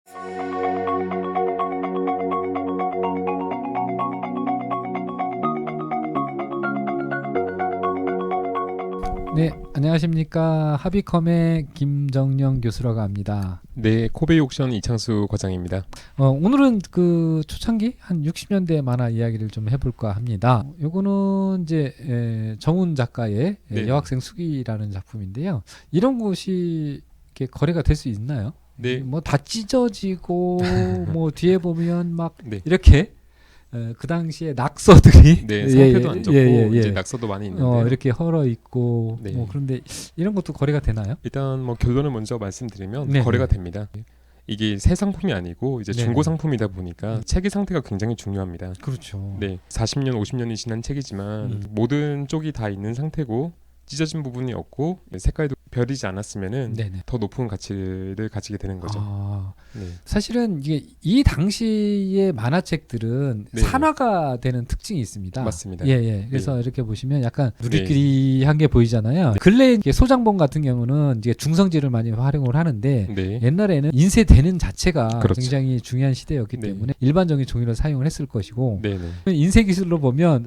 네, 안녕하십니까. 하비컴의 김정영 교수라고 합니다. 네, 코베이 옥션 이창수 과장입니다. 오늘은 그 초창기 한 60년대 만화 이야기를 좀 해볼까 합니다. 요거는 이제 정훈 작가의 네. 여학생 수기라는 작품인데요. 이런 것이 이렇게 거래가 될 수 있나요? 네, 뭐 다 찢어지고 뭐 뒤에 보면 막 네, 이렇게 그 당시에 낙서들이 네, 상태도 안 좋고 예. 이제 낙서도 많이 있는데 이렇게 헐어 있고 네. 뭐 그런데 이런 것도 거래가 되나요? 일단 뭐 결론을 먼저 말씀드리면 네, 거래가 네. 됩니다. 이게 새 상품이 아니고 이제 네, 중고 네. 상품이다 보니까 책의 상태가 굉장히 중요합니다. 그렇죠. 네, 40년, 50년이 지난 책이지만 모든 쪽이 다 있는 상태고 찢어진 부분이 없고 색깔도 별이지 않았으면은 네네. 더 높은 가치를 가지게 되는 거죠. 네. 네. 사실은 이게 이 당시의 만화책들은 네. 산화가 되는 특징이 있습니다. 맞습니다. 예. 그래서 이렇게 보시면 약간 네. 누리끼리한 게 보이잖아요. 근래 이게 소장본 같은 경우는 이제 중성질을 많이 활용을 하는데 네. 옛날에는 인쇄되는 자체가 그렇죠. 굉장히 중요한 시대였기 네. 때문에 일반적인 종이를 사용을 했을 것이고 네, 네. 인쇄 기술로 보면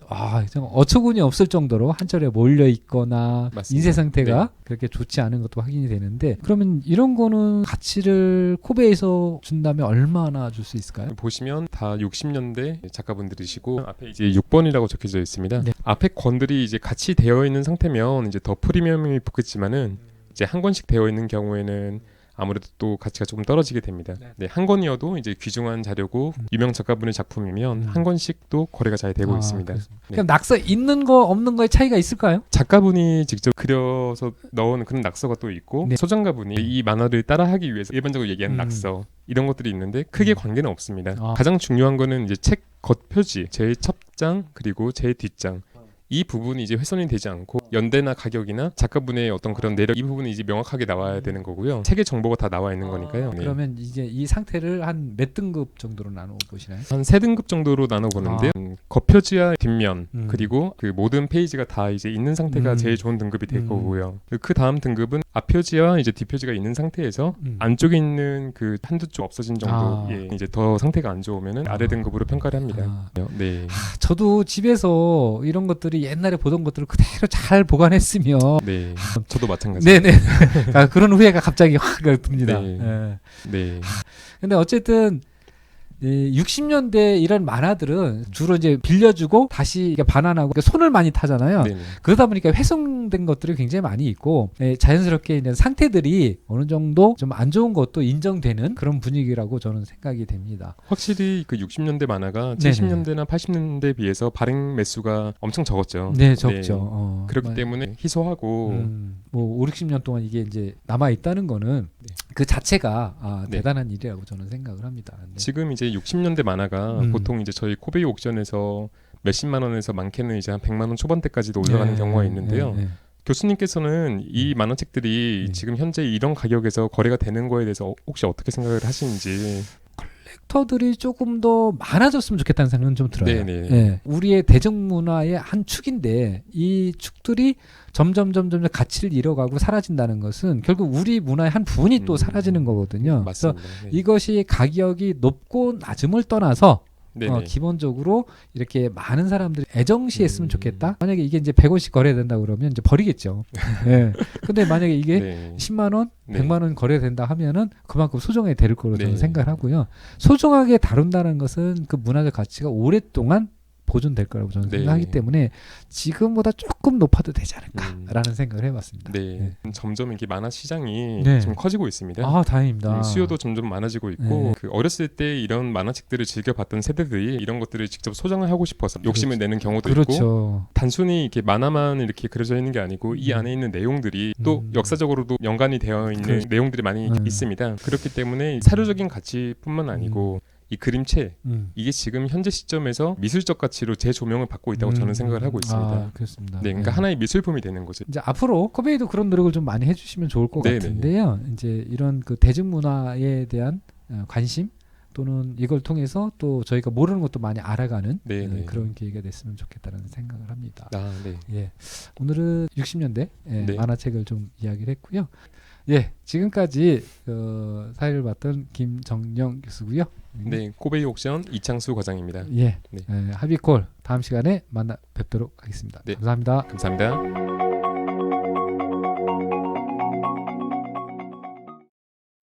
좀 어처구니 없을 정도로 한 차례 몰려 있거나 맞습니다. 인쇄 상태가 네. 그렇게 좋지 않은 것도 확인이 되는데 그러면 이런 거는 가치를 코베에서 준다면 얼마나 줄 수 있을까요? 보시면 다 60년대 작가분들이시고 앞에 이제 6번이라고 적혀져 있습니다. 네. 앞에 권들이 이제 같이 되어 있는 상태면 이제 더 프리미엄이 붙겠지만은 이제 한 권씩 되어 있는 경우에는 아무래도 또 가치가 조금 떨어지게 됩니다. 네, 한 권이어도 이제 귀중한 자료고 유명 작가분의 작품이면 한 권씩도 거래가 잘 되고 있습니다. 네. 그럼 낙서 있는 거 없는 거의 차이가 있을까요? 작가분이 직접 그려서 넣은 그런 낙서가 또 있고 네. 소장가분이 이 만화를 따라하기 위해서 일반적으로 얘기하는 낙서 이런 것들이 있는데 크게 관계는 없습니다. 가장 중요한 거는 이제 책 겉표지, 제일 첫 장 그리고 제일 뒷장 이 부분이 이제 훼손이 되지 않고 연대나 가격이나 작가분의 어떤 그런 내력 이 부분이 이제 명확하게 나와야 되는 거고요. 책의 정보가 다 나와 있는 거니까요. 네. 그러면 이제 이 상태를 한 몇 등급 정도로 나눠 보시나요? 한 3등급 정도로 나눠 보는데요. 겉표지와 뒷면 음. 그리고 그 모든 페이지가 다 이제 있는 상태가 제일 좋은 등급이 될 거고요. 그 다음 등급은 앞표지와 이제 뒷표지가 있는 상태에서 안쪽에 있는 그 한두 쪽 없어진 정도의 이제 더 상태가 안 좋으면은 아래 등급으로 평가를 합니다. 네. 저도 집에서 이런 것들이 옛날에 보던 것들을 그대로 잘 보관했으면 네. 저도 마찬가지입니다. 네네. 그런 후회가 갑자기 확 듭니다. 네. 네. 네. 근데 어쨌든 60년대 이런 만화들은 주로 이제 빌려주고 다시 이게 반환하고 손을 많이 타잖아요. 네네. 그러다 보니까 훼손된 것들이 굉장히 많이 있고 자연스럽게 이제 상태들이 어느 정도 좀 안 좋은 것도 인정되는 그런 분위기라고 저는 생각이 됩니다. 확실히 그 60년대 만화가 네네. 70년대나 80년대에 비해서 발행 매수가 엄청 적었죠. 네, 적죠. 그렇기 때문에 희소하고 뭐 5, 60년 동안 이게 이제 남아 있다는 거는 그 자체가 대단한 일이라고 저는 생각을 합니다. 네. 지금 이제 60년대 만화가 보통 이제 저희 코베이 옥션에서 몇십만 원에서 많게는 이제 한 100만 원 초반대까지도 올라가는 경우가 있는데요. 교수님께서는 이 만화책들이 지금 현재 이런 가격에서 거래가 되는 거에 대해서 혹시 어떻게 생각을 하시는지. 컬렉터들이 조금 더 많아졌으면 좋겠다는 생각은 좀 들어요. 네네. 네. 우리의 대중문화의 한 축인데 이 축들이 점점 가치를 잃어가고 사라진다는 것은 결국 우리 문화의 한 부분이 또 사라지는 거거든요. 맞습니다. 그래서 이것이 가격이 높고 낮음을 떠나서 기본적으로 이렇게 많은 사람들이 애정시했으면 좋겠다. 만약에 이게 이제 100원씩 거래된다 그러면 이제 버리겠죠. 네. 근데 만약에 이게 10만 원, 100만 원 거래된다 하면은 그만큼 소중하게 될 거로 저는 생각을 하고요. 소중하게 다룬다는 것은 그 문화적 가치가 오랫동안 보존될 거라고 저는 생각하기 때문에 지금보다 조금 높아도 되지 않을까라는 생각을 해봤습니다. 네. 점점 이렇게 만화 시장이 좀 커지고 있습니다. 다행입니다. 수요도 점점 많아지고 있고 그 어렸을 때 이런 만화책들을 즐겨봤던 세대들이 이런 것들을 직접 소장을 하고 싶어서 욕심을 내는 경우도 있고 단순히 이렇게 만화만 이렇게 그려져 있는 게 아니고 이 안에 있는 내용들이 또 역사적으로도 연관이 되어 있는 내용들이 많이 있습니다. 그렇기 때문에 사료적인 가치뿐만 아니고 이 그림체 이게 지금 현재 시점에서 미술적 가치로 재조명을 받고 있다고 저는 생각을 하고 있습니다. 그렇습니다. 네, 그러니까 하나의 미술품이 되는 거죠. 이제 앞으로 코베이도 그런 노력을 좀 많이 해주시면 좋을 것 같은데요. 이제 이런 그 대중문화에 대한 관심 또는 이걸 통해서 또 저희가 모르는 것도 많이 알아가는 그런 계기가 됐으면 좋겠다는 생각을 합니다. 오늘은 60년대 만화책을 좀 이야기를 했고요. 예, 지금까지 사회를 봤던 김정영 교수고요. 네, 코베이 옥션 이창수 과장입니다. 예, 네. 하비콜 다음 시간에 만나 뵙도록 하겠습니다. 네. 감사합니다. 감사합니다.